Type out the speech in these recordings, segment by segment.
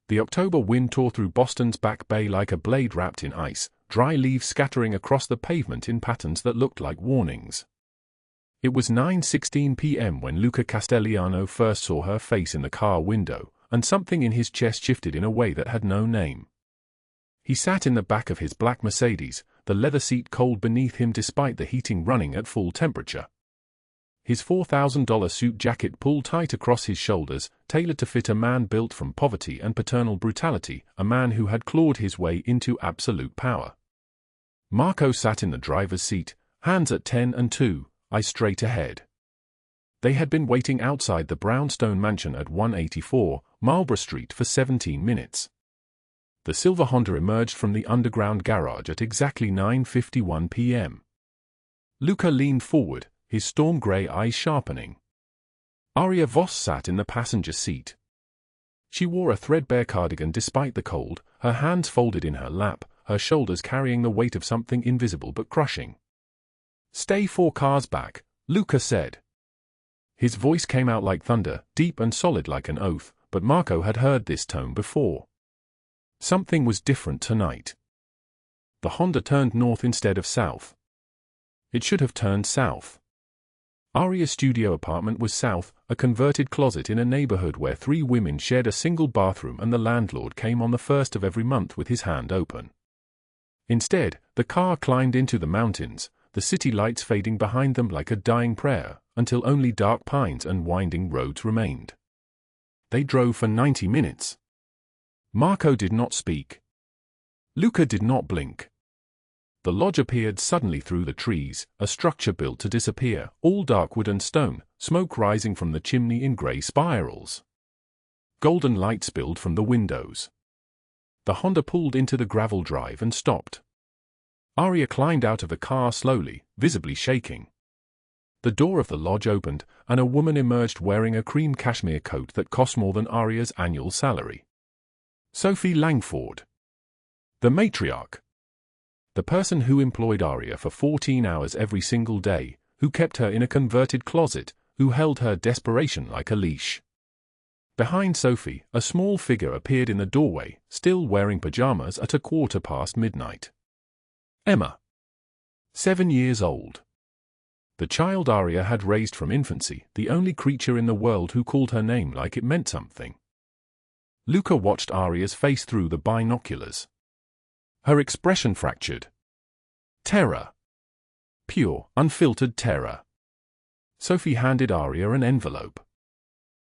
The October wind tore through Boston's Back Bay like a blade wrapped in ice, dry leaves scattering across the pavement in patterns that looked like warnings. It was 9:16 p.m. when Luca Castellano first saw her face in the car window, and something in his chest shifted in a way that had no name. He sat in the back of his black Mercedes, the leather seat cold beneath him despite the heating running at full temperature. His $4,000 suit jacket pulled tight across his shoulders, tailored to fit a man built from poverty and paternal brutality, a man who had clawed his way into absolute power. Marco sat in the driver's seat, hands at 10 and 2, eyes straight ahead. They had been waiting outside the brownstone mansion at 184 Marlborough Street for 17 minutes. The silver Honda emerged from the underground garage at exactly 9:51 p.m. Luca leaned forward, his storm-grey eyes sharpening. Aria Voss sat in the passenger seat. She wore a threadbare cardigan despite the cold, her hands folded in her lap, her shoulders carrying the weight of something invisible but crushing. "Stay 4 cars back," Luca said. His voice came out like thunder, deep and solid like an oath, but Marco had heard this tone before. Something was different tonight. The Honda turned north instead of south. It should have turned south. Aria's studio apartment was south, a converted closet in a neighborhood where 3 women shared a single bathroom and the landlord came on the 1st of every month with his hand open. Instead, the car climbed into the mountains, the city lights fading behind them like a dying prayer, until only dark pines and winding roads remained. They drove for 90 minutes. Marco did not speak. Luca did not blink. The lodge appeared suddenly through the trees, a structure built to disappear, all dark wood and stone, smoke rising from the chimney in grey spirals. Golden light spilled from the windows. The Honda pulled into the gravel drive and stopped. Aria climbed out of the car slowly, visibly shaking. The door of the lodge opened, and a woman emerged wearing a cream cashmere coat that cost more than Aria's annual salary. Sophie Langford. The matriarch. The person who employed Aria for 14 hours every single day, who kept her in a converted closet, who held her desperation like a leash. Behind Sophie, a small figure appeared in the doorway, still wearing pajamas at 1:15 midnight. Emma. 7 years old. The child Aria had raised from infancy, the only creature in the world who called her name like it meant something. Luca watched Aria's face through the binoculars. Her expression fractured. Terror. Pure, unfiltered terror. Sophie handed Aria an envelope.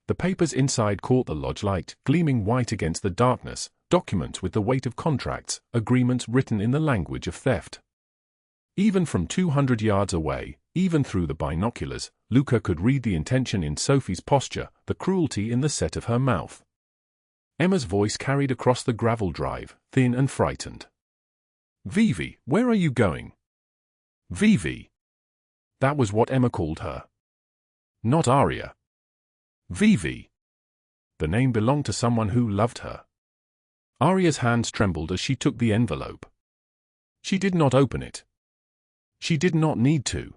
The papers inside caught the lodge light, gleaming white against the darkness, documents with the weight of contracts, agreements written in the language of theft. Even from 200 yards away, even through the binoculars, Luca could read the intention in Sophie's posture, the cruelty in the set of her mouth. Emma's voice carried across the gravel drive, thin and frightened. "Vivi, where are you going?" Vivi. That was what Emma called her. Not Aria. Vivi. The name belonged to someone who loved her. Aria's hands trembled as she took the envelope. She did not open it. She did not need to.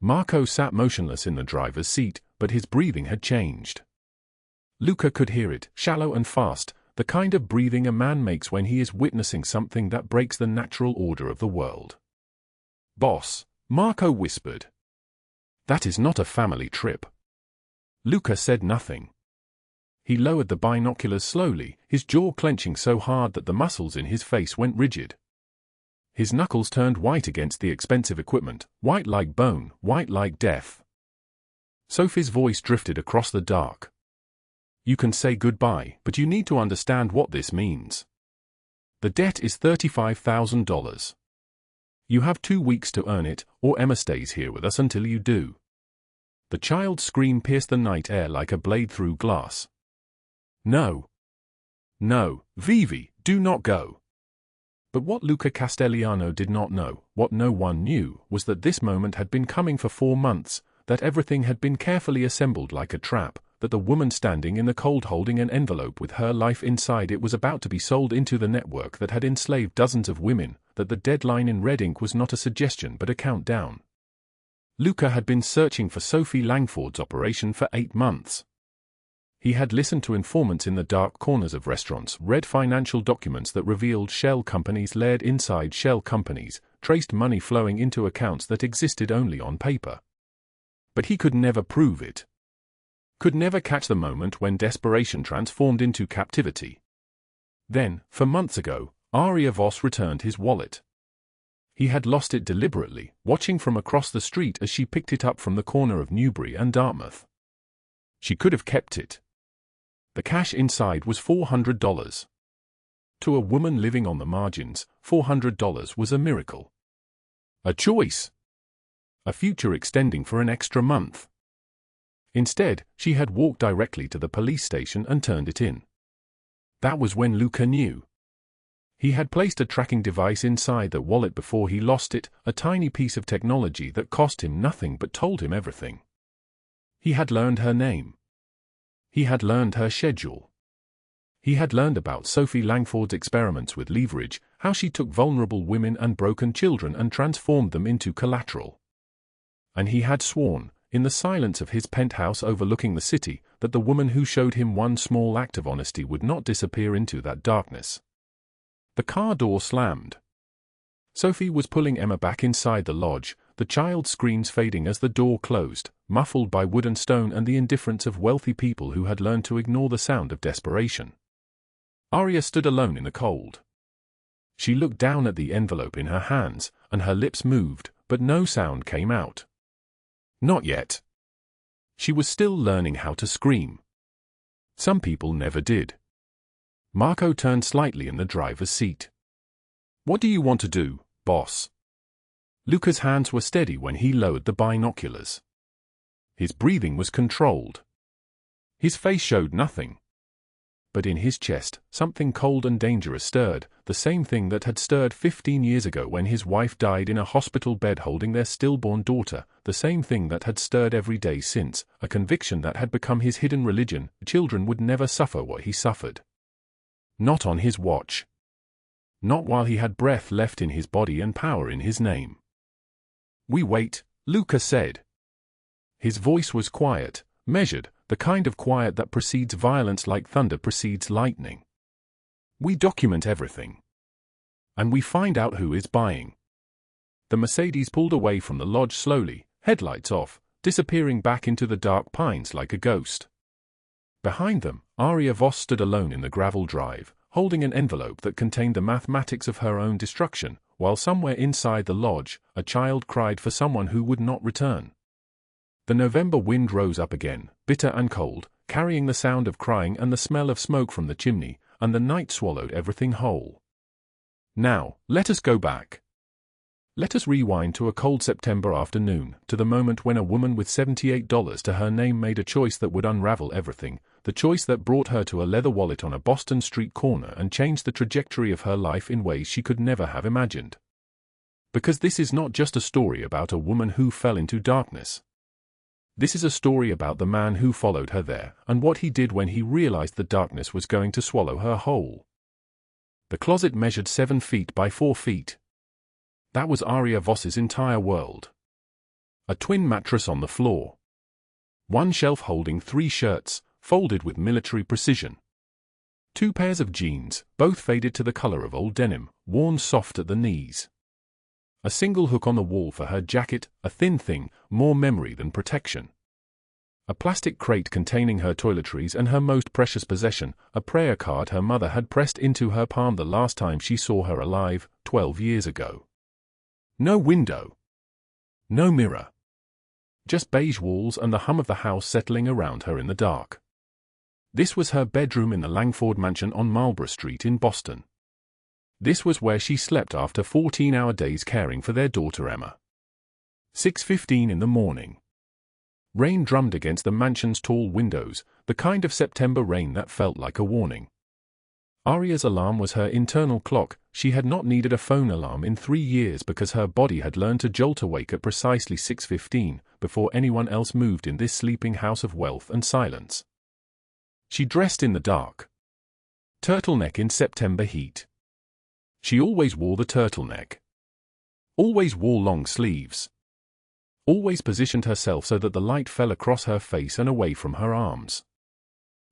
Marco sat motionless in the driver's seat, but his breathing had changed. Luca could hear it, shallow and fast, the kind of breathing a man makes when he is witnessing something that breaks the natural order of the world. "Boss," Marco whispered. "That is not a family trip." Luca said nothing. He lowered the binoculars slowly, his jaw clenching so hard that the muscles in his face went rigid. His knuckles turned white against the expensive equipment, white like bone, white like death. Sophie's voice drifted across the dark. "You can say goodbye, but you need to understand what this means. The debt is $35,000. You have 2 weeks to earn it, or Emma stays here with us until you do." The child's scream pierced the night air like a blade through glass. "No. No, Vivi, do not go." But what Luca Castellano did not know, what no one knew, was that this moment had been coming for 4 months, that everything had been carefully assembled like a trap, that the woman standing in the cold holding an envelope with her life inside it was about to be sold into the network that had enslaved dozens of women, that the deadline in red ink was not a suggestion but a countdown. Luca had been searching for Sophie Langford's operation for 8 months. He had listened to informants in the dark corners of restaurants, read financial documents that revealed shell companies laid inside shell companies, traced money flowing into accounts that existed only on paper. But he could never prove it. Could never catch the moment when desperation transformed into captivity. Then, for months ago, Aria Voss returned his wallet. He had lost it deliberately, watching from across the street as she picked it up from the corner of Newbury and Dartmouth. She could have kept it. The cash inside was $400. To a woman living on the margins, $400 was a miracle. A choice. A future extending for an extra month. Instead, she had walked directly to the police station and turned it in. That was when Luca knew. He had placed a tracking device inside the wallet before he lost it, a tiny piece of technology that cost him nothing but told him everything. He had learned her name. He had learned her schedule. He had learned about Sophie Langford's experiments with leverage, how she took vulnerable women and broken children and transformed them into collateral. And he had sworn, in the silence of his penthouse overlooking the city, that the woman who showed him one small act of honesty would not disappear into that darkness. The car door slammed. Sophie was pulling Emma back inside the lodge, the child's screams fading as the door closed, muffled by wood and stone and the indifference of wealthy people who had learned to ignore the sound of desperation. Aria stood alone in the cold. She looked down at the envelope in her hands, and her lips moved, but no sound came out. Not yet. She was still learning how to scream. Some people never did. Marco turned slightly in the driver's seat. "What do you want to do, boss?" Luca's hands were steady when he lowered the binoculars. His breathing was controlled. His face showed nothing. But in his chest, something cold and dangerous stirred, the same thing that had stirred 15 years ago when his wife died in a hospital bed holding their stillborn daughter, the same thing that had stirred every day since, a conviction that had become his hidden religion: children would never suffer what he suffered. Not on his watch. Not while he had breath left in his body and power in his name. "We wait," Luca said. His voice was quiet, measured, the kind of quiet that precedes violence like thunder precedes lightning. "We document everything. And we find out who is buying." The Mercedes pulled away from the lodge slowly, headlights off, disappearing back into the dark pines like a ghost. Behind them, Aria Voss stood alone in the gravel drive, holding an envelope that contained the mathematics of her own destruction, while somewhere inside the lodge, a child cried for someone who would not return. The November wind rose up again, bitter and cold, carrying the sound of crying and the smell of smoke from the chimney, and the night swallowed everything whole. Now, let us go back. Let us rewind to a cold September afternoon, to the moment when a woman with $78 to her name made a choice that would unravel everything, the choice that brought her to a leather wallet on a Boston street corner and changed the trajectory of her life in ways she could never have imagined. Because this is not just a story about a woman who fell into darkness. This is a story about the man who followed her there, and what he did when he realized the darkness was going to swallow her whole. The closet measured 7 feet by 4 feet. That was Aria Voss's entire world. A twin mattress on the floor. One shelf holding 3 shirts, folded with military precision. 2 pairs of jeans, both faded to the color of old denim, worn soft at the knees. A single hook on the wall for her jacket, a thin thing, more memory than protection. A plastic crate containing her toiletries and her most precious possession, a prayer card her mother had pressed into her palm the last time she saw her alive, 12 years ago. No window. No mirror. Just beige walls and the hum of the house settling around her in the dark. This was her bedroom in the Langford mansion on Marlborough Street in Boston. This was where she slept after 14-hour days caring for their daughter Emma. 6:15 in the morning. Rain drummed against the mansion's tall windows, the kind of September rain that felt like a warning. Aria's alarm was her internal clock. She had not needed a phone alarm in 3 years because her body had learned to jolt awake at precisely 6:15, before anyone else moved in this sleeping house of wealth and silence. She dressed in the dark. Turtleneck in September heat. She always wore the turtleneck. Always wore long sleeves. Always positioned herself so that the light fell across her face and away from her arms.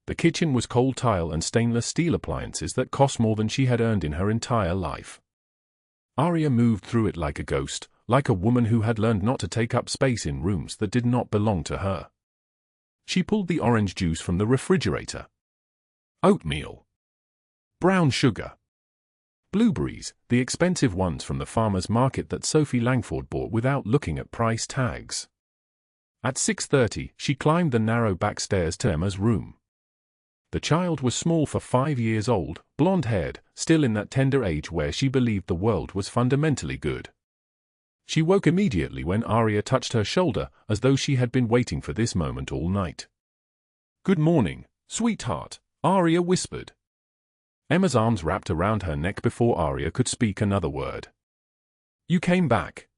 The kitchen was cold tile and stainless steel appliances that cost more than she had earned in her entire life. Aria moved through it like a ghost, like a woman who had learned not to take up space in rooms that did not belong to her. She pulled the orange juice from the refrigerator. Oatmeal. Brown sugar. Blueberries, the expensive ones from the farmer's market that Sophie Langford bought without looking at price tags. At 6:30, she climbed the narrow back stairs to Emma's room. The child was small for 5 years old, blonde-haired, still in that tender age where she believed the world was fundamentally good. She woke immediately when Aria touched her shoulder, as though she had been waiting for this moment all night. "Good morning, sweetheart," Aria whispered. Emma's arms wrapped around her neck before Aria could speak another word. "You came back.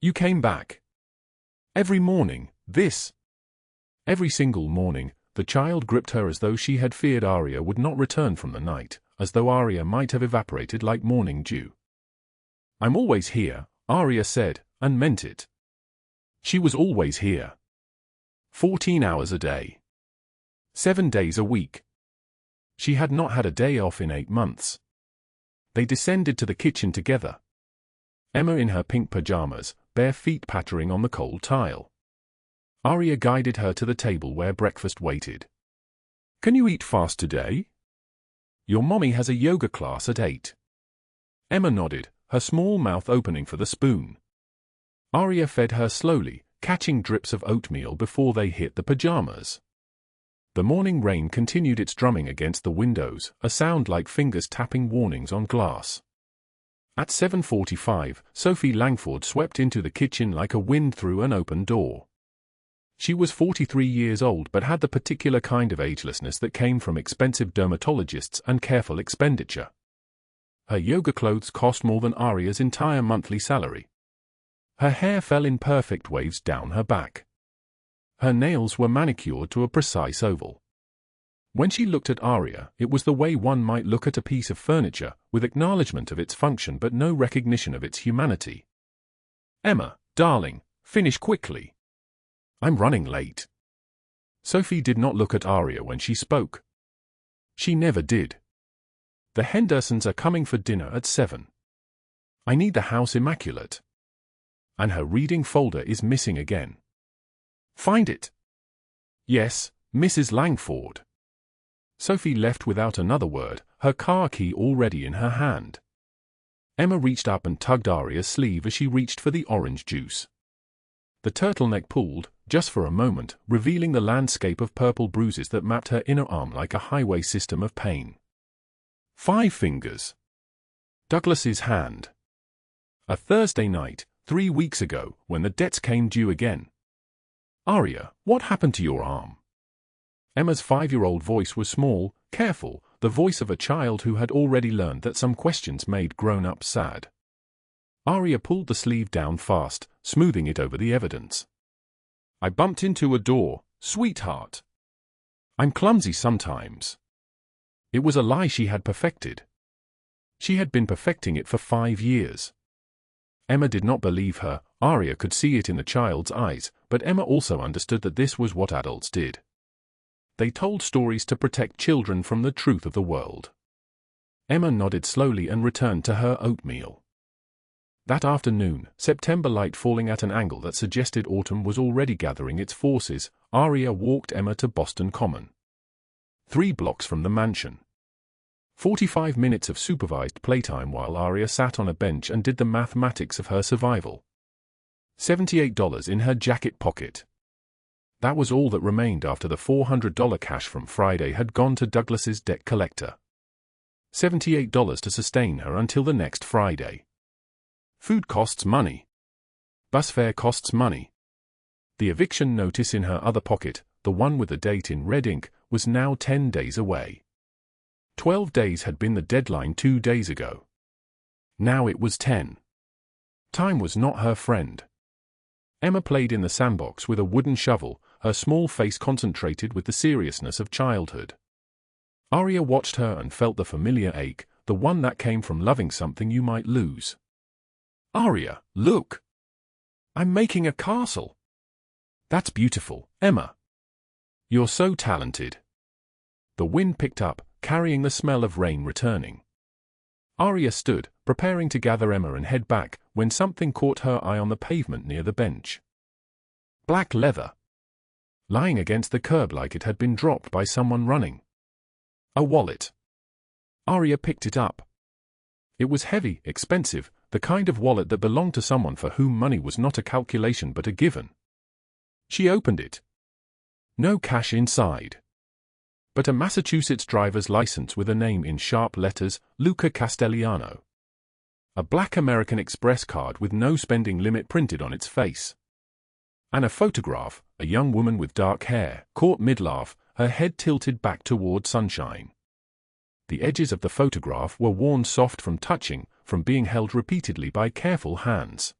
You came back. Every morning, this." Every single morning, the child gripped her as though she had feared Aria would not return from the night, as though Aria might have evaporated like morning dew. "I'm always here," Aria said, and meant it. She was always here. 14 hours a day. 7 days a week. She had not had a day off in 8 months. They descended to the kitchen together. Emma in her pink pajamas, bare feet pattering on the cold tile. Aria guided her to the table where breakfast waited. "Can you eat fast today? Your mommy has a yoga class at 8. Emma nodded, her small mouth opening for the spoon. Aria fed her slowly, catching drips of oatmeal before they hit the pajamas. The morning rain continued its drumming against the windows, a sound like fingers tapping warnings on glass. At 7:45, Sophie Langford swept into the kitchen like a wind through an open door. She was 43 years old but had the particular kind of agelessness that came from expensive dermatologists and careful expenditure. Her yoga clothes cost more than Aria's entire monthly salary. Her hair fell in perfect waves down her back. Her nails were manicured to a precise oval. When she looked at Aria, it was the way one might look at a piece of furniture, with acknowledgement of its function but no recognition of its humanity. "Emma, darling, finish quickly. I'm running late." Sophie did not look at Aria when she spoke. She never did. "The Hendersons are coming for dinner at 7. I need the house immaculate. And her reading folder is missing again. Find it." "Yes, Mrs. Langford." Sophie left without another word, her car key already in her hand. Emma reached up and tugged Aria's sleeve as she reached for the orange juice. The turtleneck pulled, just for a moment, revealing the landscape of purple bruises that mapped her inner arm like a highway system of pain. 5 fingers. Douglas's hand. A Thursday night, 3 weeks ago, when the debts came due again. "Aria, what happened to your arm?" Emma's 5-year-old voice was small, careful, the voice of a child who had already learned that some questions made grown-ups sad. Aria pulled the sleeve down fast, smoothing it over the evidence. "I bumped into a door, sweetheart. I'm clumsy sometimes." It was a lie she had perfected. She had been perfecting it for 5 years. Emma did not believe her. Aria could see it in the child's eyes, but Emma also understood that this was what adults did. They told stories to protect children from the truth of the world. Emma nodded slowly and returned to her oatmeal. That afternoon, September light falling at an angle that suggested autumn was already gathering its forces, Aria walked Emma to Boston Common. 3 blocks from the mansion. 45 minutes of supervised playtime while Aria sat on a bench and did the mathematics of her survival. $78 in her jacket pocket. That was all that remained after the $400 cash from Friday had gone to Douglas's debt collector. $78 to sustain her until the next Friday. Food costs money. Bus fare costs money. The eviction notice in her other pocket, the one with the date in red ink, was now 10 days away. 12 days had been the deadline 2 days ago. Now it was 10. Time was not her friend. Emma played in the sandbox with a wooden shovel, her small face concentrated with the seriousness of childhood. Aria watched her and felt the familiar ache, the one that came from loving something you might lose. "Aria, look! I'm making a castle." "That's beautiful, Emma. You're so talented." The wind picked up, carrying the smell of rain returning. Aria stood, preparing to gather Emma and head back, when something caught her eye on the pavement near the bench. Black leather. Lying against the curb like it had been dropped by someone running. A wallet. Aria picked it up. It was heavy, expensive, the kind of wallet that belonged to someone for whom money was not a calculation but a given. She opened it. No cash inside. But a Massachusetts driver's license with a name in sharp letters, Luca Castellano. A black American Express card with no spending limit printed on its face. And a photograph, a young woman with dark hair, caught mid-laugh, her head tilted back toward sunshine. The edges of the photograph were worn soft from touching, from being held repeatedly by careful hands.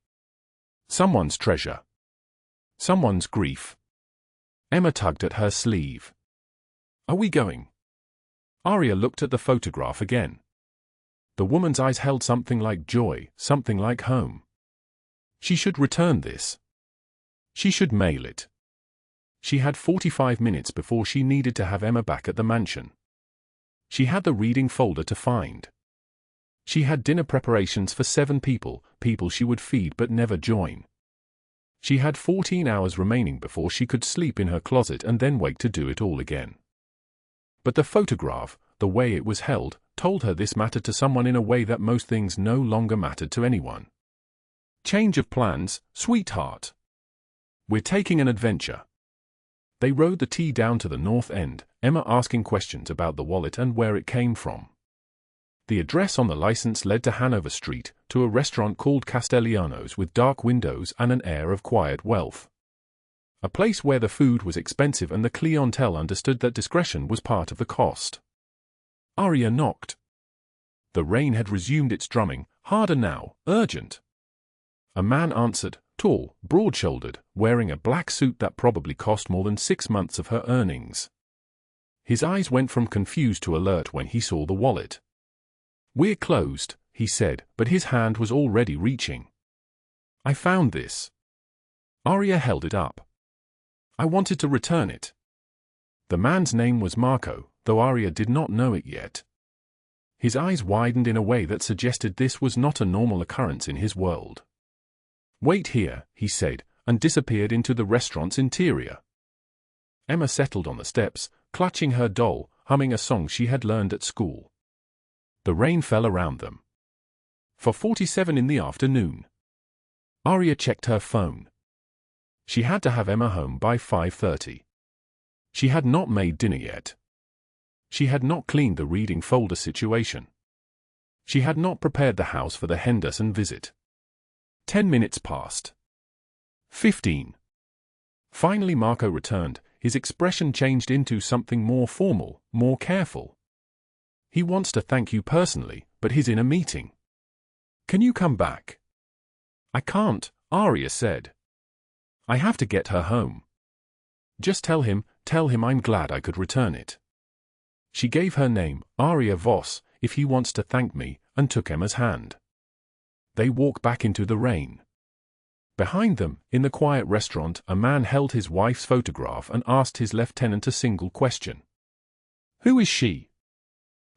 Someone's treasure. Someone's grief. Emma tugged at her sleeve. Are we going? Aria looked at the photograph again. The woman's eyes held something like joy, something like home. She should return this. She should mail it. She had 45 minutes before she needed to have Emma back at the mansion. She had the reading folder to find. She had dinner preparations for 7 people, people she would feed but never join. She had 14 hours remaining before she could sleep in her closet and then wake to do it all again. But the photograph, the way it was held, told her this mattered to someone in a way that most things no longer mattered to anyone. Change of plans, sweetheart. We're taking an adventure. They rode the T down to the north end, Emma asking questions about the wallet and where it came from. The address on the license led to Hanover Street, to a restaurant called Castellano's with dark windows and an air of quiet wealth. A place where the food was expensive and the clientele understood that discretion was part of the cost. Aria knocked. The rain had resumed its drumming, harder now, urgent. A man answered, tall, broad-shouldered, wearing a black suit that probably cost more than 6 months of her earnings. His eyes went from confused to alert when he saw the wallet. We're closed, he said, but his hand was already reaching. I found this. Aria held it up. I wanted to return it. The man's name was Marco, though Aria did not know it yet. His eyes widened in a way that suggested this was not a normal occurrence in his world. Wait here, he said, and disappeared into the restaurant's interior. Emma settled on the steps, clutching her doll, humming a song she had learned at school. The rain fell around them. 4:47 in the afternoon. Aria checked her phone. She had to have Emma home by 5:30. She had not made dinner yet. She had not cleaned the reading folder situation. She had not prepared the house for the Henderson visit. 10 minutes passed. 15. Finally Marco returned, his expression changed into something more formal, more careful. He wants to thank you personally, but he's in a meeting. Can you come back? I can't, Aria said. I have to get her home. Just tell him I'm glad I could return it. She gave her name, Aria Voss, if he wants to thank me, and took Emma's hand. They walked back into the rain. Behind them, in the quiet restaurant, a man held his wife's photograph and asked his lieutenant a single question. Who is she?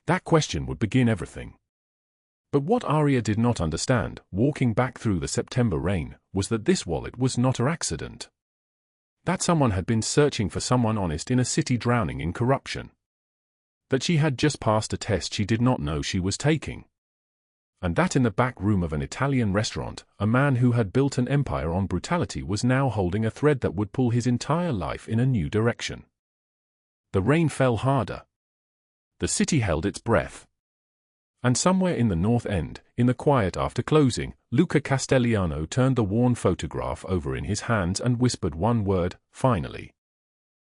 That question would begin everything. But what Aria did not understand, walking back through the September rain, was that this wallet was not her accident. That someone had been searching for someone honest in a city drowning in corruption. That she had just passed a test she did not know she was taking. And that in the back room of an Italian restaurant, a man who had built an empire on brutality was now holding a thread that would pull his entire life in a new direction. The rain fell harder. The city held its breath. And somewhere in the north end, in the quiet after closing, Luca Castellano turned the worn photograph over in his hands and whispered one word, finally.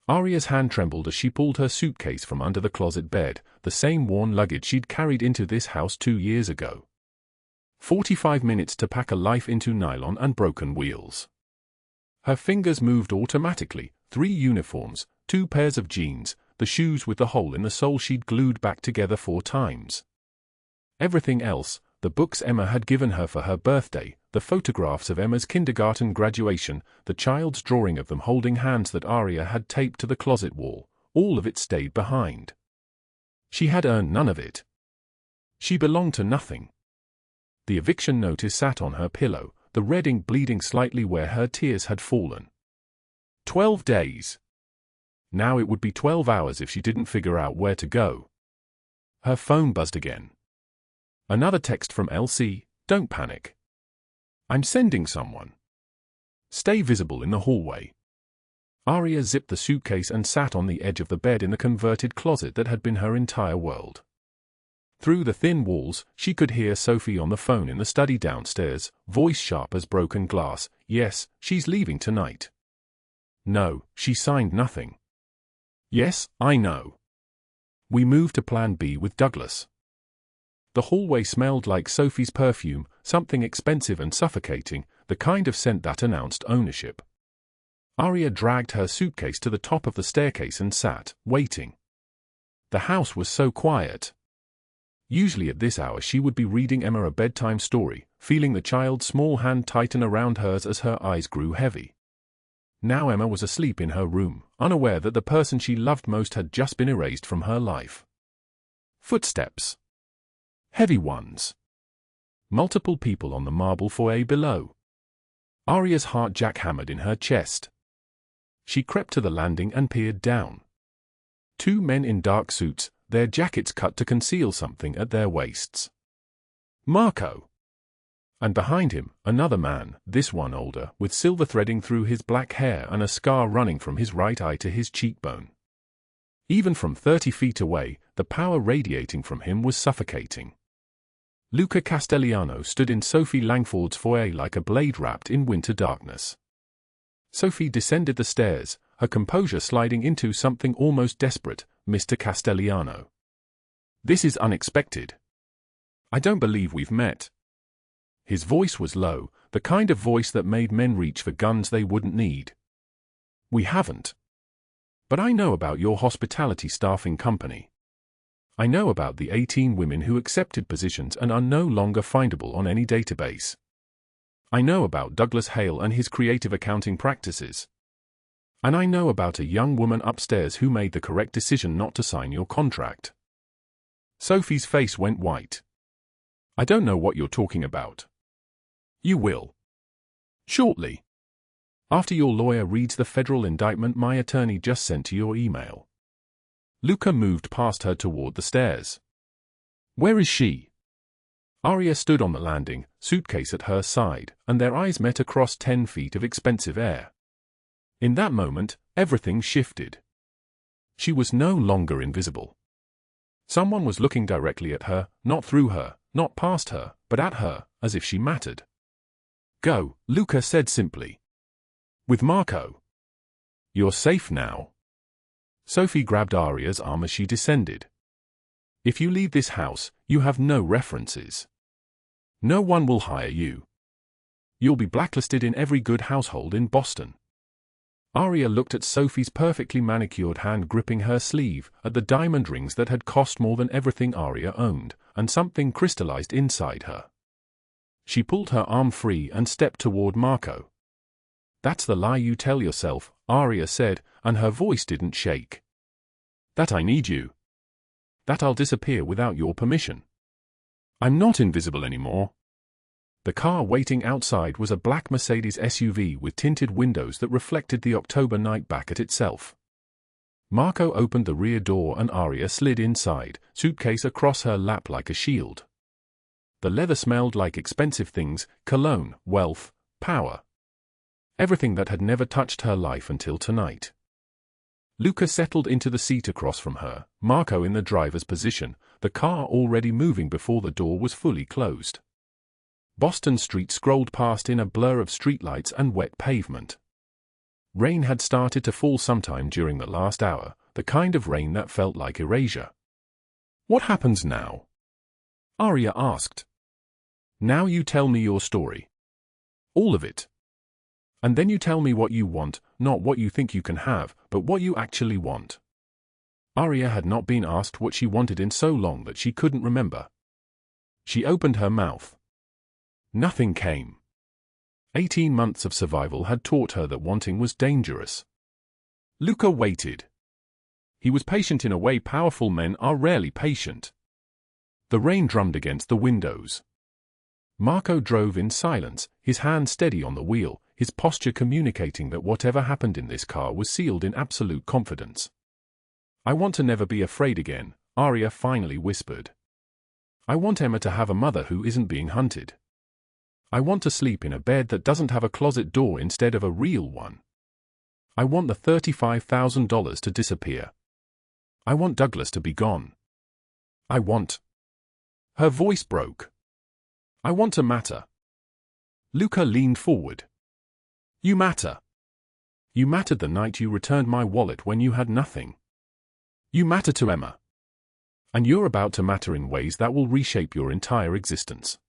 Aria's hand trembled as she pulled her suitcase from under the closet bed, the same worn luggage she'd carried into this house 2 years ago. 45 minutes to pack a life into nylon and broken wheels. Her fingers moved automatically, 3 uniforms, 2 pairs of jeans, the shoes with the hole in the sole she'd glued back together 4 times. Everything else, the books Emma had given her for her birthday, the photographs of Emma's kindergarten graduation, the child's drawing of them holding hands that Aria had taped to the closet wall, all of it stayed behind. She had earned none of it. She belonged to nothing. The eviction notice sat on her pillow, the red ink bleeding slightly where her tears had fallen. 12 days. Now it would be 12 hours if she didn't figure out where to go. Her phone buzzed again. Another text from LC, "Don't panic. I'm sending someone. Stay visible in the hallway." Aria zipped the suitcase and sat on the edge of the bed in the converted closet that had been her entire world. Through the thin walls, she could hear Sophie on the phone in the study downstairs, voice sharp as broken glass. "Yes, she's leaving tonight." "No, she signed nothing." "Yes, I know. We moved to Plan B with Douglas." The hallway smelled like Sophie's perfume, something expensive and suffocating, the kind of scent that announced ownership. Aria dragged her suitcase to the top of the staircase and sat, waiting. The house was so quiet. Usually at this hour she would be reading Emma a bedtime story, feeling the child's small hand tighten around hers as her eyes grew heavy. Now Emma was asleep in her room, unaware that the person she loved most had just been erased from her life. Footsteps. Heavy ones. Multiple people on the marble foyer below. Aria's heart jackhammered in her chest. She crept to the landing and peered down. 2 men in dark suits, their jackets cut to conceal something at their waists. Marco. And behind him, another man, this one older, with silver threading through his black hair and a scar running from his right eye to his cheekbone. Even from 30 feet away, the power radiating from him was suffocating. Luca Castelliano stood in Sophie Langford's foyer like a blade wrapped in winter darkness. Sophie descended the stairs, her composure sliding into something almost desperate. "Mr. Castelliano. This is unexpected. I don't believe we've met." His voice was low, the kind of voice that made men reach for guns they wouldn't need. "We haven't. But I know about your hospitality staffing company. I know about the 18 women who accepted positions and are no longer findable on any database. I know about Douglas Hale and his creative accounting practices. And I know about a young woman upstairs who made the correct decision not to sign your contract." Sophie's face went white. "I don't know what you're talking about." "You will. Shortly. After your lawyer reads the federal indictment my attorney just sent to your email." Luca moved past her toward the stairs. "Where is she?" Aria stood on the landing, suitcase at her side, and their eyes met across 10 feet of expensive air. In that moment, everything shifted. She was no longer invisible. Someone was looking directly at her, not through her, not past her, but at her, as if she mattered. "Go," Luca said simply. "With Marco. You're safe now." Sophie grabbed Aria's arm as she descended. "If you leave this house, you have no references. No one will hire you. You'll be blacklisted in every good household in Boston." Aria looked at Sophie's perfectly manicured hand gripping her sleeve, at the diamond rings that had cost more than everything Aria owned, and something crystallized inside her. She pulled her arm free and stepped toward Marco. "That's the lie you tell yourself," Aria said, and her voice didn't shake. "That I need you. That I'll disappear without your permission. I'm not invisible anymore." The car waiting outside was a black Mercedes SUV with tinted windows that reflected the October night back at itself. Marco opened the rear door and Aria slid inside, suitcase across her lap like a shield. The leather smelled like expensive things, cologne, wealth, power. Everything that had never touched her life until tonight. Luca settled into the seat across from her, Marco in the driver's position, the car already moving before the door was fully closed. Boston Street scrolled past in a blur of streetlights and wet pavement. Rain had started to fall sometime during the last hour, the kind of rain that felt like erasure. "What happens now?" Aria asked. "Now you tell me your story. All of it. And then you tell me what you want, not what you think you can have, but what you actually want." Aria had not been asked what she wanted in so long that she couldn't remember. She opened her mouth. Nothing came. 18 months of survival had taught her that wanting was dangerous. Luca waited. He was patient in a way powerful men are rarely patient. The rain drummed against the windows. Marco drove in silence, his hand steady on the wheel, his posture communicating that whatever happened in this car was sealed in absolute confidence. "I want to never be afraid again," Aria finally whispered. "I want Emma to have a mother who isn't being hunted. I want to sleep in a bed that doesn't have a closet door instead of a real one. I want the $35,000 to disappear. I want Douglas to be gone. I want—" Her voice broke. "I want to matter." Luca leaned forward. "You matter. You mattered the night you returned my wallet when you had nothing. You matter to Emma. And you're about to matter in ways that will reshape your entire existence."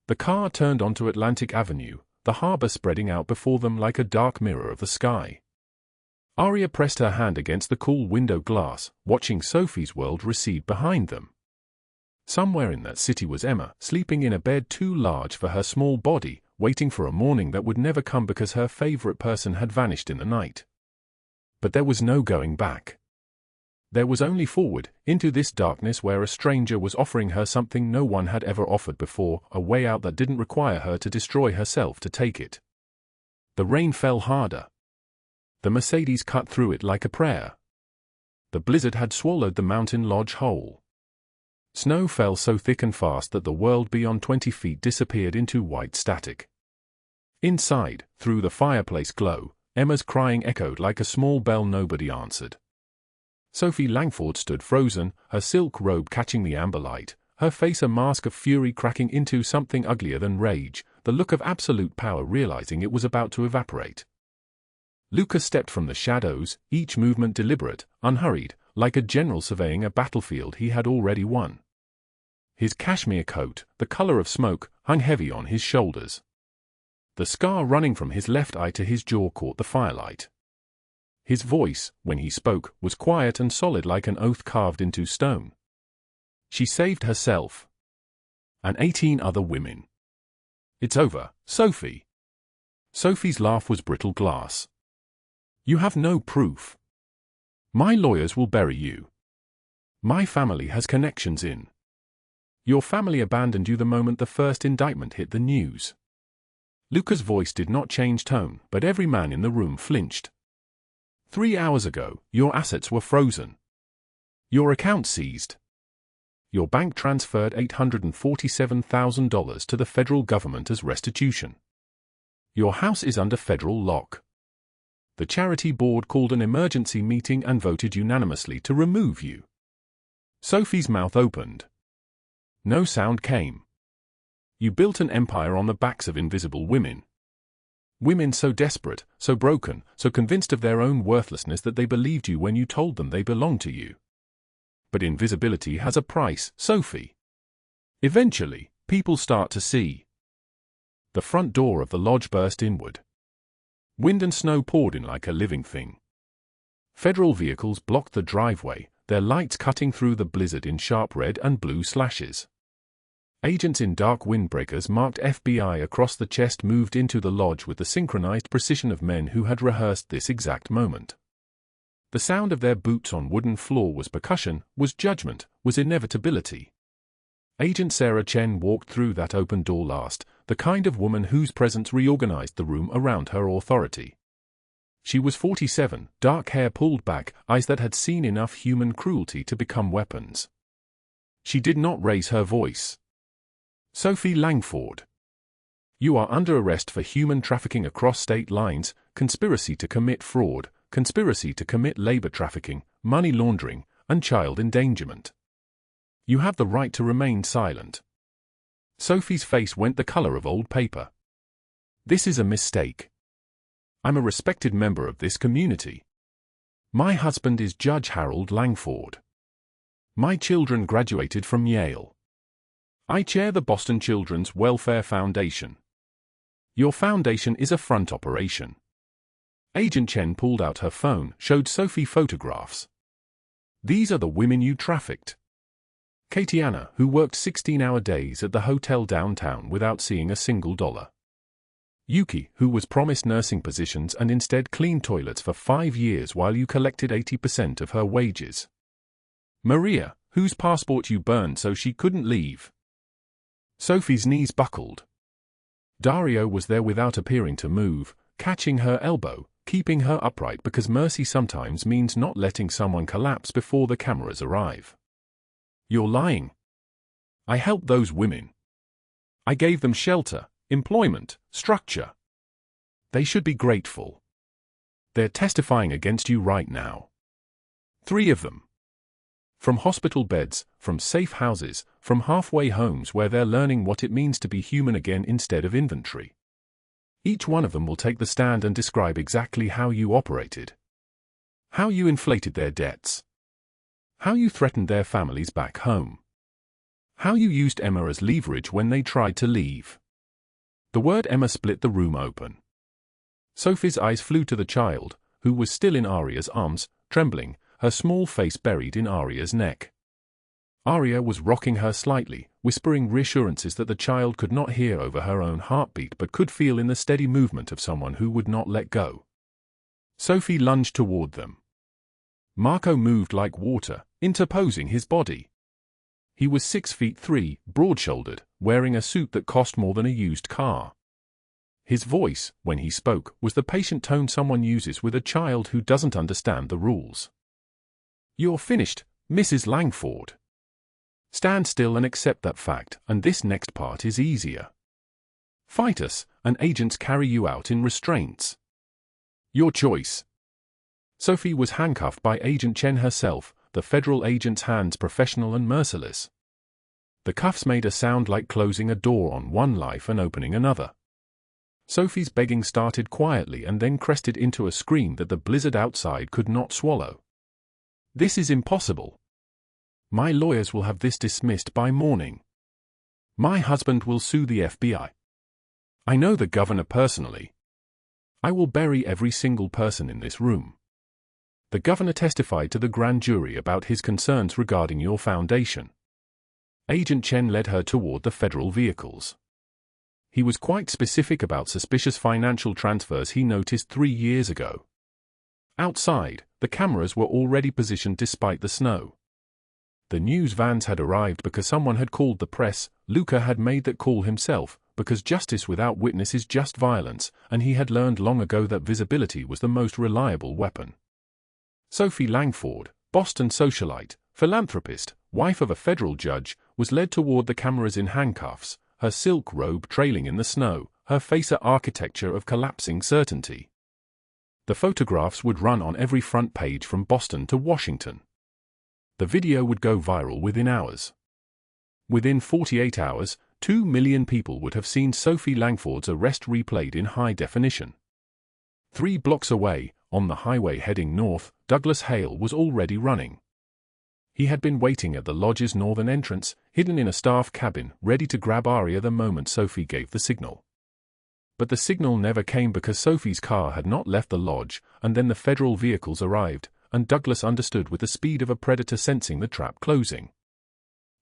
The car turned onto Atlantic Avenue, the harbor spreading out before them like a dark mirror of the sky. Aria pressed her hand against the cool window glass, watching Sophie's world recede behind them. Somewhere in that city was Emma, sleeping in a bed too large for her small body, waiting for a morning that would never come because her favorite person had vanished in the night. But there was no going back. There was only forward, into this darkness where a stranger was offering her something no one had ever offered before, a way out that didn't require her to destroy herself to take it. The rain fell harder. The Mercedes cut through it like a prayer. The blizzard had swallowed the mountain lodge whole. Snow fell so thick and fast that the world beyond 20 feet disappeared into white static. Inside, through the fireplace glow, Emma's crying echoed like a small bell nobody answered. Sophie Langford stood frozen, her silk robe catching the amber light, her face a mask of fury cracking into something uglier than rage, the look of absolute power realizing it was about to evaporate. Luca stepped from the shadows, each movement deliberate, unhurried, like a general surveying a battlefield he had already won. His cashmere coat, the color of smoke, hung heavy on his shoulders. The scar running from his left eye to his jaw caught the firelight. His voice, when he spoke, was quiet and solid like an oath carved into stone. "She saved herself. And 18 other women. It's over, Sophie." Sophie's laugh was brittle glass. "You have no proof. My lawyers will bury you. My family has connections in. Your family abandoned you the moment the first indictment hit the news." Luca's voice did not change tone, but every man in the room flinched. 3 hours ago, your assets were frozen. Your account seized. Your bank transferred $847,000 to the federal government as restitution. Your house is under federal lock. The charity board called an emergency meeting and voted unanimously to remove you. Sophie's mouth opened. No sound came. You built an empire on the backs of invisible women. Women so desperate, so broken, so convinced of their own worthlessness that they believed you when you told them they belonged to you. But invisibility has a price, Sophie. Eventually, people start to see. The front door of the lodge burst inward. Wind and snow poured in like a living thing. Federal vehicles blocked the driveway, their lights cutting through the blizzard in sharp red and blue slashes. Agents in dark windbreakers marked FBI across the chest moved into the lodge with the synchronized precision of men who had rehearsed this exact moment. The sound of their boots on wooden floor was percussion, was judgment, was inevitability. Agent Sarah Chen walked through that open door last, the kind of woman whose presence reorganized the room around her authority. She was 47, dark hair pulled back, eyes that had seen enough human cruelty to become weapons. She did not raise her voice. "Sophie Langford. You are under arrest for human trafficking across state lines, conspiracy to commit fraud, conspiracy to commit labor trafficking, money laundering, and child endangerment. You have the right to remain silent." Sophie's face went the color of old paper. "This is a mistake. I'm a respected member of this community. My husband is Judge Harold Langford. My children graduated from Yale. I chair the Boston Children's Welfare Foundation. Your foundation is a front operation." Agent Chen pulled out her phone, showed Sophie photographs. "These are the women you trafficked. Katiana, who worked 16-hour days at the hotel downtown without seeing a single dollar. Yuki, who was promised nursing positions and instead cleaned toilets for 5 years while you collected 80% of her wages. Maria, whose passport you burned so she couldn't leave. Sophie's knees buckled. Dario was there without appearing to move, catching her elbow, keeping her upright because mercy sometimes means not letting someone collapse before the cameras arrive. You're lying. I helped those women. I gave them shelter, employment, structure. They should be grateful. They're testifying against you right now. 3 of them. From hospital beds, from safe houses, from halfway homes where they're learning what it means to be human again instead of inventory. Each one of them will take the stand and describe exactly how you operated. How you inflated their debts. How you threatened their families back home. How you used Emma as leverage when they tried to leave. The word Emma split the room open. Sophie's eyes flew to the child, who was still in Aria's arms, trembling, her small face buried in Aria's neck. Aria was rocking her slightly, whispering reassurances that the child could not hear over her own heartbeat but could feel in the steady movement of someone who would not let go. Sophie lunged toward them. Marco moved like water, interposing his body. He was 6'3", broad-shouldered, wearing a suit that cost more than a used car. His voice, when he spoke, was the patient tone someone uses with a child who doesn't understand the rules. You're finished, Mrs. Langford. Stand still and accept that fact, and this next part is easier. Fight us, and agents carry you out in restraints. Your choice. Sophie was handcuffed by Agent Chen herself, the federal agent's hands professional and merciless. The cuffs made a sound like closing a door on one life and opening another. Sophie's begging started quietly and then crested into a scream that the blizzard outside could not swallow. This is impossible. My lawyers will have this dismissed by morning. My husband will sue the FBI. I know the governor personally. I will bury every single person in this room. The governor testified to the grand jury about his concerns regarding your foundation. Agent Chen led her toward the federal vehicles. He was quite specific about suspicious financial transfers he noticed 3 years ago. Outside, the cameras were already positioned despite the snow. The news vans had arrived because someone had called the press. Luca had made that call himself, because justice without witness is just violence, and he had learned long ago that visibility was the most reliable weapon. Sophie Langford, Boston socialite, philanthropist, wife of a federal judge, was led toward the cameras in handcuffs, her silk robe trailing in the snow, her face an architecture of collapsing certainty. The photographs would run on every front page from Boston to Washington. The video would go viral within hours. Within 48 hours, 2 million people would have seen Sophie Langford's arrest replayed in high definition. 3 blocks away, on the highway heading north, Douglas Hale was already running. He had been waiting at the lodge's northern entrance, hidden in a staff cabin, ready to grab Aria the moment Sophie gave the signal. But the signal never came because Sophie's car had not left the lodge, and then the federal vehicles arrived, and Douglas understood with the speed of a predator sensing the trap closing.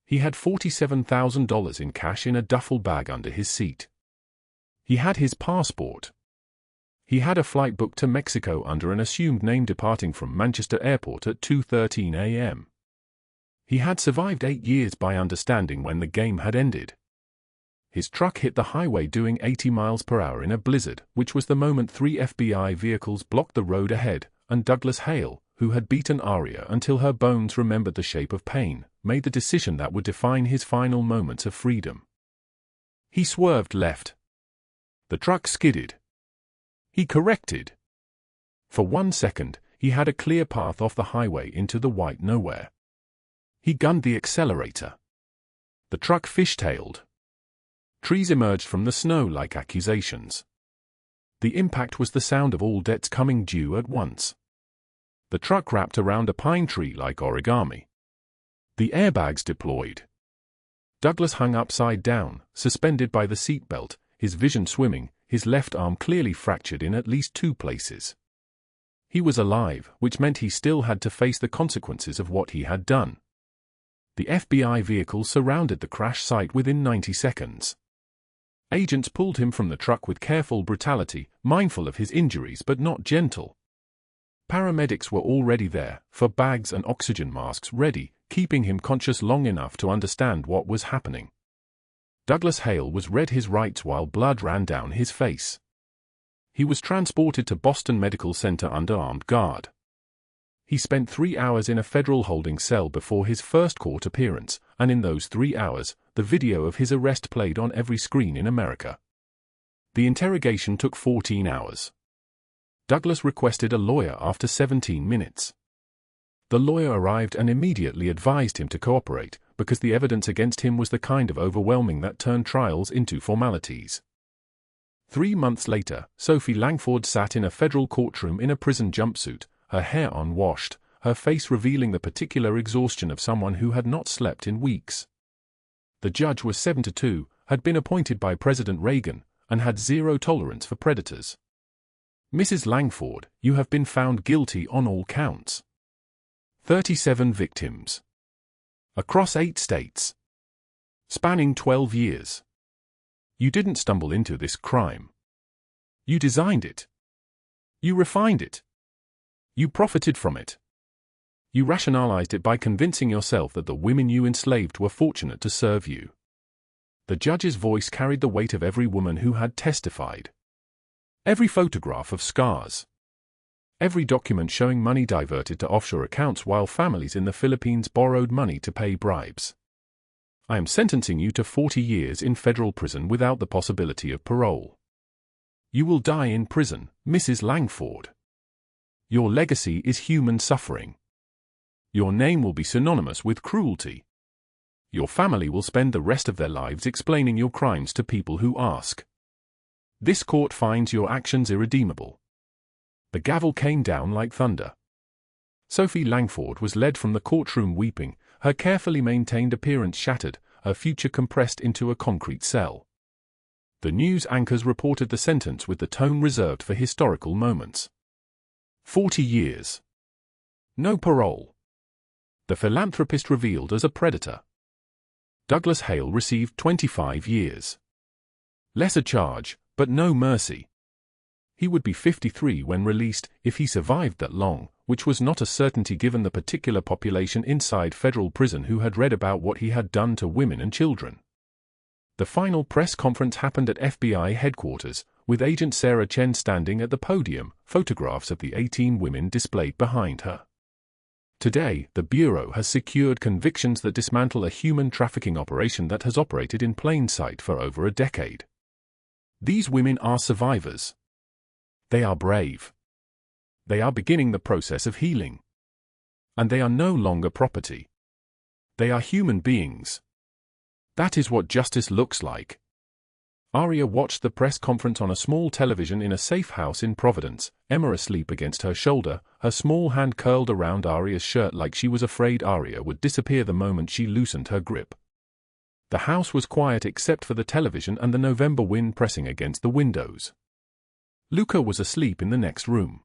He had $47,000 in cash in a duffel bag under his seat. He had his passport. He had a flight booked to Mexico under an assumed name departing from Manchester Airport at 2:13 a.m. He had survived 8 years by understanding when the game had ended. His truck hit the highway doing 80 miles per hour in a blizzard, which was the moment 3 FBI vehicles blocked the road ahead, and Douglas Hale, who had beaten Aria until her bones remembered the shape of pain, made the decision that would define his final moments of freedom. He swerved left. The truck skidded. He corrected. For 1 second, he had a clear path off the highway into the white nowhere. He gunned the accelerator. The truck fishtailed. Trees emerged from the snow like accusations. The impact was the sound of all debts coming due at once. The truck wrapped around a pine tree like origami. The airbags deployed. Douglas hung upside down, suspended by the seatbelt, his vision swimming, his left arm clearly fractured in at least 2 places. He was alive, which meant he still had to face the consequences of what he had done. The FBI vehicles surrounded the crash site within 90 seconds. Agents pulled him from the truck with careful brutality, mindful of his injuries but not gentle. Paramedics were already there, for bags and oxygen masks ready, keeping him conscious long enough to understand what was happening. Douglas Hale was read his rights while blood ran down his face. He was transported to Boston Medical Center under armed guard. He spent 3 hours in a federal holding cell before his first court appearance, and in those 3 hours, the video of his arrest played on every screen in America. The interrogation took 14 hours. Douglas requested a lawyer after 17 minutes. The lawyer arrived and immediately advised him to cooperate, because the evidence against him was the kind of overwhelming that turned trials into formalities. 3 months later, Sophie Langford sat in a federal courtroom in a prison jumpsuit, her hair unwashed, her face revealing the particular exhaustion of someone who had not slept in weeks. The judge was 72, had been appointed by President Reagan, and had zero tolerance for predators. Mrs. Langford, you have been found guilty on all counts. 37 victims. Across 8 states. Spanning 12 years. You didn't stumble into this crime. You designed it. You refined it. You profited from it. You rationalized it by convincing yourself that the women you enslaved were fortunate to serve you. The judge's voice carried the weight of every woman who had testified. Every photograph of scars. Every document showing money diverted to offshore accounts while families in the Philippines borrowed money to pay bribes. I am sentencing you to 40 years in federal prison without the possibility of parole. You will die in prison, Mrs. Langford. Your legacy is human suffering. Your name will be synonymous with cruelty. Your family will spend the rest of their lives explaining your crimes to people who ask. This court finds your actions irredeemable. The gavel came down like thunder. Sophie Langford was led from the courtroom weeping, her carefully maintained appearance shattered, her future compressed into a concrete cell. The news anchors reported the sentence with the tone reserved for historical moments. 40 years. No parole. The philanthropist revealed as a predator. Douglas Hale received 25 years. Lesser charge, but no mercy. He would be 53 when released, if he survived that long, which was not a certainty given the particular population inside federal prison who had read about what he had done to women and children. The final press conference happened at FBI headquarters, with Agent Sarah Chen standing at the podium, photographs of the 18 women displayed behind her. Today, the Bureau has secured convictions that dismantle a human trafficking operation that has operated in plain sight for over a decade. These women are survivors. They are brave. They are beginning the process of healing. And they are no longer property. They are human beings. That is what justice looks like. Aria watched the press conference on a small television in a safe house in Providence, Emma asleep against her shoulder, her small hand curled around Aria's shirt like she was afraid Aria would disappear the moment she loosened her grip. The house was quiet except for the television and the November wind pressing against the windows. Luca was asleep in the next room.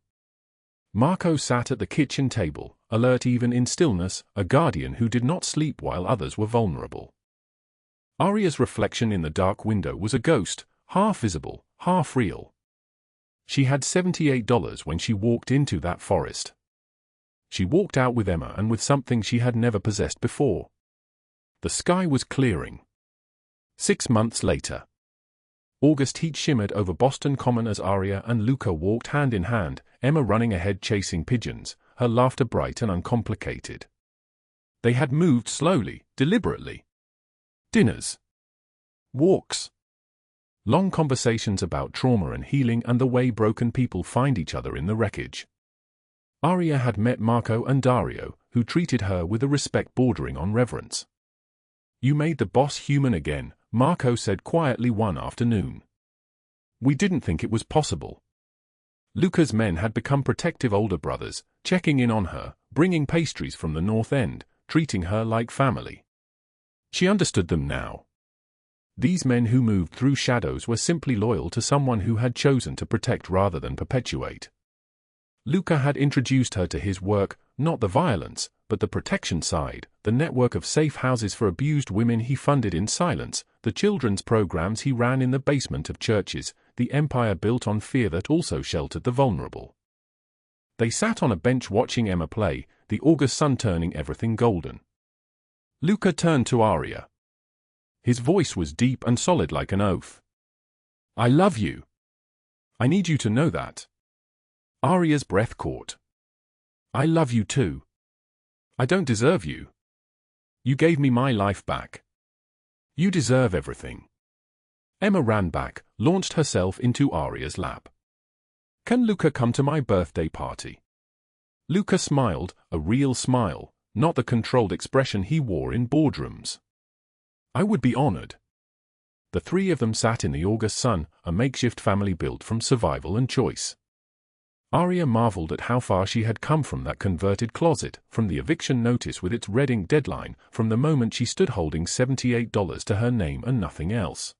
Marco sat at the kitchen table, alert even in stillness, a guardian who did not sleep while others were vulnerable. Aria's reflection in the dark window was a ghost, half visible, half real. She had $78 when she walked into that forest. She walked out with Emma and with something she had never possessed before. The sky was clearing. 6 months later. August heat shimmered over Boston Common as Aria and Luca walked hand in hand, Emma running ahead chasing pigeons, her laughter bright and uncomplicated. They had moved slowly, deliberately. Dinners. Walks. Long conversations about trauma and healing and the way broken people find each other in the wreckage. Aria had met Marco and Dario, who treated her with a respect bordering on reverence. You made the boss human again, Marco said quietly one afternoon. We didn't think it was possible. Luca's men had become protective older brothers, checking in on her, bringing pastries from the North End, treating her like family. She understood them now. These men who moved through shadows were simply loyal to someone who had chosen to protect rather than perpetuate. Luca had introduced her to his work, not the violence, but the protection side, the network of safe houses for abused women he funded in silence, the children's programs he ran in the basement of churches, the empire built on fear that also sheltered the vulnerable. They sat on a bench watching Emma play, the August sun turning everything golden. Luca turned to Aria. His voice was deep and solid like an oath. "I love you. I need you to know that." Aria's breath caught. "I love you too. I don't deserve you. You gave me my life back. You deserve everything." Emma ran back, launched herself into Aria's lap. "Can Luca come to my birthday party?" Luca smiled, a real smile, not the controlled expression he wore in boardrooms. "I would be honored." The three of them sat in the August sun, a makeshift family built from survival and choice. Aria marveled at how far she had come from that converted closet, from the eviction notice with its red ink deadline, from the moment she stood holding $78 to her name and nothing else.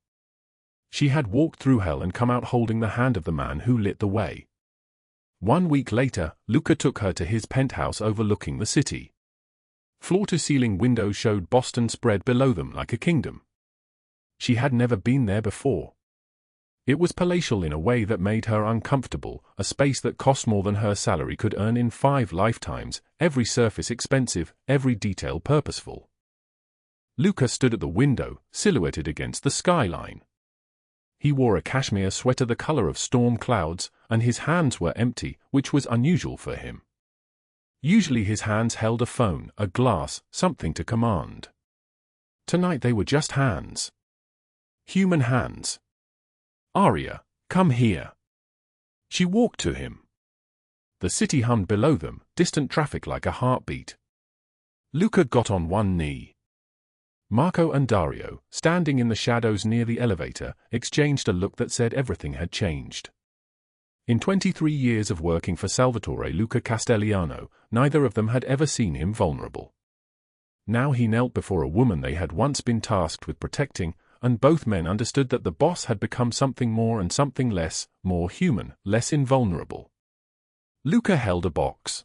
She had walked through hell and come out holding the hand of the man who lit the way. 1 week later, Luca took her to his penthouse overlooking the city. Floor-to-ceiling windows showed Boston spread below them like a kingdom. She had never been there before. It was palatial in a way that made her uncomfortable, a space that cost more than her salary could earn in 5 lifetimes, every surface expensive, every detail purposeful. Luca stood at the window, silhouetted against the skyline. He wore a cashmere sweater the color of storm clouds, and his hands were empty, which was unusual for him. Usually his hands held a phone, a glass, something to command. Tonight they were just hands. Human hands. "Aria, come here." She walked to him. The city hummed below them, distant traffic like a heartbeat. Luca got on one knee. Marco and Dario, standing in the shadows near the elevator, exchanged a look that said everything had changed. In 23 years of working for Salvatore Luca Castelliano, neither of them had ever seen him vulnerable. Now he knelt before a woman they had once been tasked with protecting, and both men understood that the boss had become something more and something less, more human, less invulnerable. Luca held a box.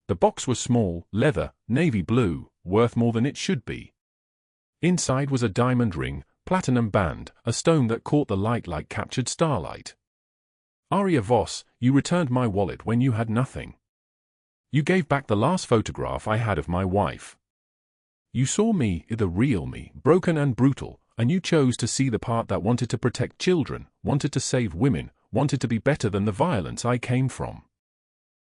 The box was small, leather, navy blue, worth more than it should be. Inside was a diamond ring, platinum band, a stone that caught the light like captured starlight. "Aria Voss, you returned my wallet when you had nothing. You gave back the last photograph I had of my wife. You saw me, the real me, broken and brutal, and you chose to see the part that wanted to protect children, wanted to save women, wanted to be better than the violence I came from."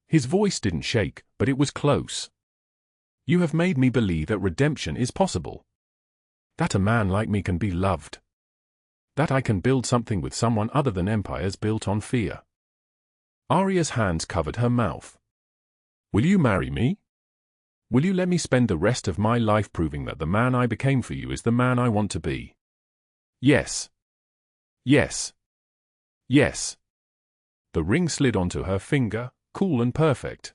His voice didn't shake, but it was close. "You have made me believe that redemption is possible. That a man like me can be loved. That I can build something with someone other than empires built on fear." Aria's hands covered her mouth. "Will you marry me? Will you let me spend the rest of my life proving that the man I became for you is the man I want to be?" "Yes. Yes. Yes." The ring slid onto her finger, cool and perfect.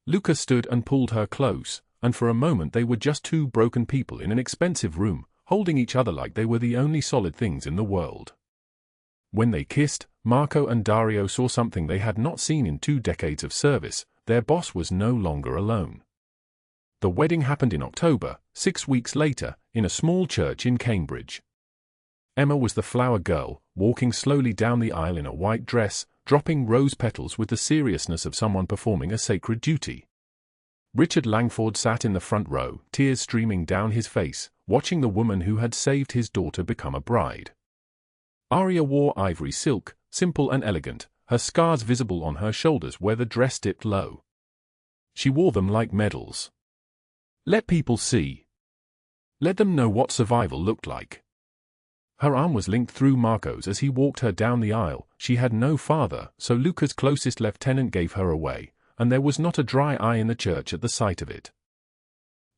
Luca stood and pulled her close, and for a moment they were just two broken people in an expensive room, holding each other like they were the only solid things in the world. When they kissed, Marco and Dario saw something they had not seen in 2 decades of service: their boss was no longer alone. The wedding happened in October, 6 weeks later, in a small church in Cambridge. Emma was the flower girl, walking slowly down the aisle in a white dress, dropping rose petals with the seriousness of someone performing a sacred duty. Richard Langford sat in the front row, tears streaming down his face, watching the woman who had saved his daughter become a bride. Aria wore ivory silk, simple and elegant, her scars visible on her shoulders where the dress dipped low. She wore them like medals. Let people see. Let them know what survival looked like. Her arm was linked through Marco's as he walked her down the aisle. She had no father, so Luca's closest lieutenant gave her away, and there was not a dry eye in the church at the sight of it.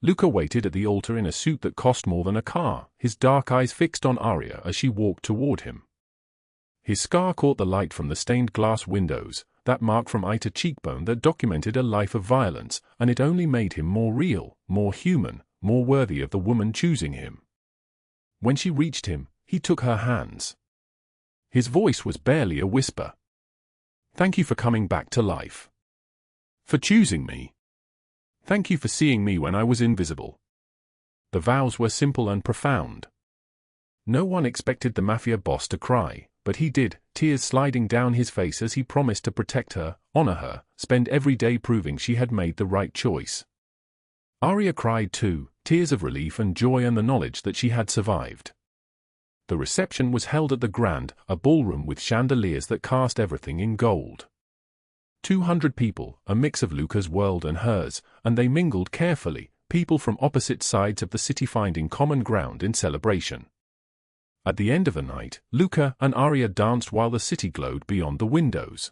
Luca waited at the altar in a suit that cost more than a car, his dark eyes fixed on Aria as she walked toward him. His scar caught the light from the stained glass windows, that mark from eye to cheekbone that documented a life of violence, and it only made him more real, more human, more worthy of the woman choosing him. When she reached him, he took her hands. His voice was barely a whisper. "Thank you for coming back to life. For choosing me. Thank you for seeing me when I was invisible." The vows were simple and profound. No one expected the Mafia boss to cry, but he did, tears sliding down his face as he promised to protect her, honor her, spend every day proving she had made the right choice. Aria cried too, tears of relief and joy and the knowledge that she had survived. The reception was held at the Grand, a ballroom with chandeliers that cast everything in gold. 200 people, a mix of Luca's world and hers, and they mingled carefully, people from opposite sides of the city finding common ground in celebration. At the end of the night, Luca and Aria danced while the city glowed beyond the windows.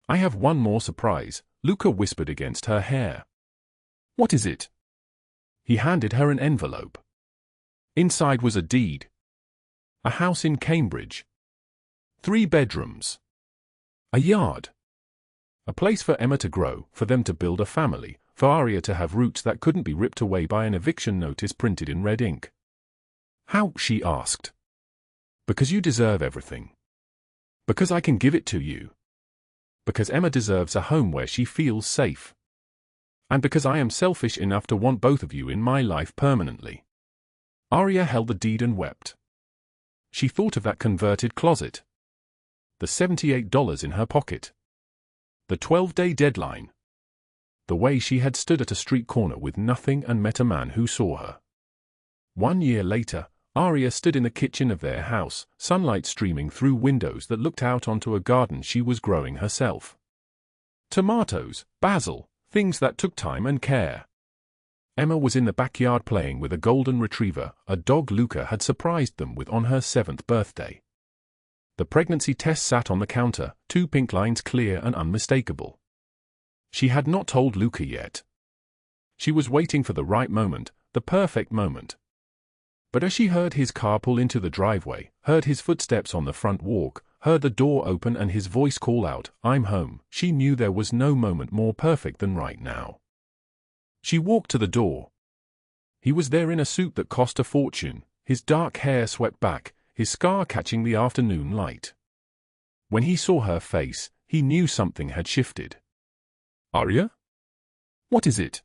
"I have one more surprise," Luca whispered against her hair. "What is it?" He handed her an envelope. Inside was a deed. A house in Cambridge. 3 bedrooms. A yard. A place for Emma to grow, for them to build a family, for Aria to have roots that couldn't be ripped away by an eviction notice printed in red ink. "How?" she asked. "Because you deserve everything. Because I can give it to you. Because Emma deserves a home where she feels safe. And because I am selfish enough to want both of you in my life permanently." Aria held the deed and wept. She thought of that converted closet. The $78 in her pocket. The 12-day deadline. The way she had stood at a street corner with nothing and met a man who saw her. 1 year later, Aria stood in the kitchen of their house, sunlight streaming through windows that looked out onto a garden she was growing herself. Tomatoes, basil, things that took time and care. Emma was in the backyard playing with a golden retriever, a dog Luca had surprised them with on her 7th birthday. The pregnancy test sat on the counter, 2 pink lines clear and unmistakable. She had not told Luca yet. She was waiting for the right moment, the perfect moment. But as she heard his car pull into the driveway, heard his footsteps on the front walk, heard the door open and his voice call out, "I'm home," she knew there was no moment more perfect than right now. She walked to the door. He was there in a suit that cost a fortune, his dark hair swept back, his scar catching the afternoon light. When he saw her face, he knew something had shifted. "Aria? What is it?"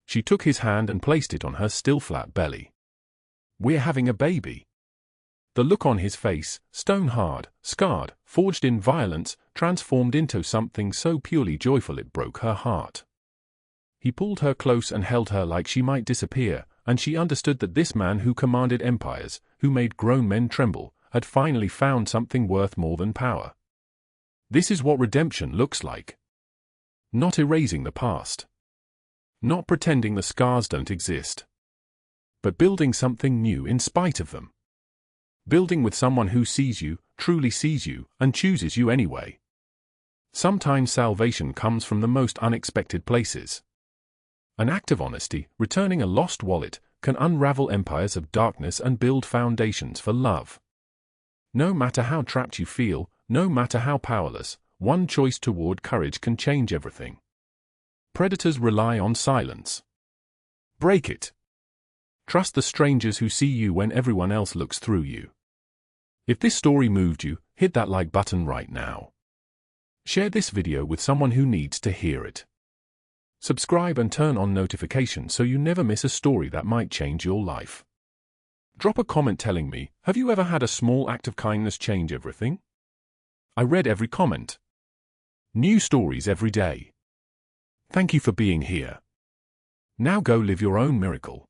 She took his hand and placed it on her still flat belly. "We're having a baby." The look on his face, stone-hard, scarred, forged in violence, transformed into something so purely joyful it broke her heart. He pulled her close and held her like she might disappear, and she understood that this man who commanded empires, who made grown men tremble, had finally found something worth more than power. This is what redemption looks like. Not erasing the past. Not pretending the scars don't exist. But building something new in spite of them. Building with someone who sees you, truly sees you, and chooses you anyway. Sometimes salvation comes from the most unexpected places. An act of honesty, returning a lost wallet, can unravel empires of darkness and build foundations for love. No matter how trapped you feel, no matter how powerless, one choice toward courage can change everything. Predators rely on silence. Break it. Trust the strangers who see you when everyone else looks through you. If this story moved you, hit that like button right now. Share this video with someone who needs to hear it. Subscribe and turn on notifications so you never miss a story that might change your life. Drop a comment telling me, have you ever had a small act of kindness change everything? I read every comment. New stories every day. Thank you for being here. Now go live your own miracle.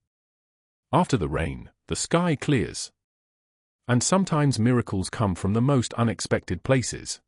After the rain, the sky clears. And sometimes miracles come from the most unexpected places.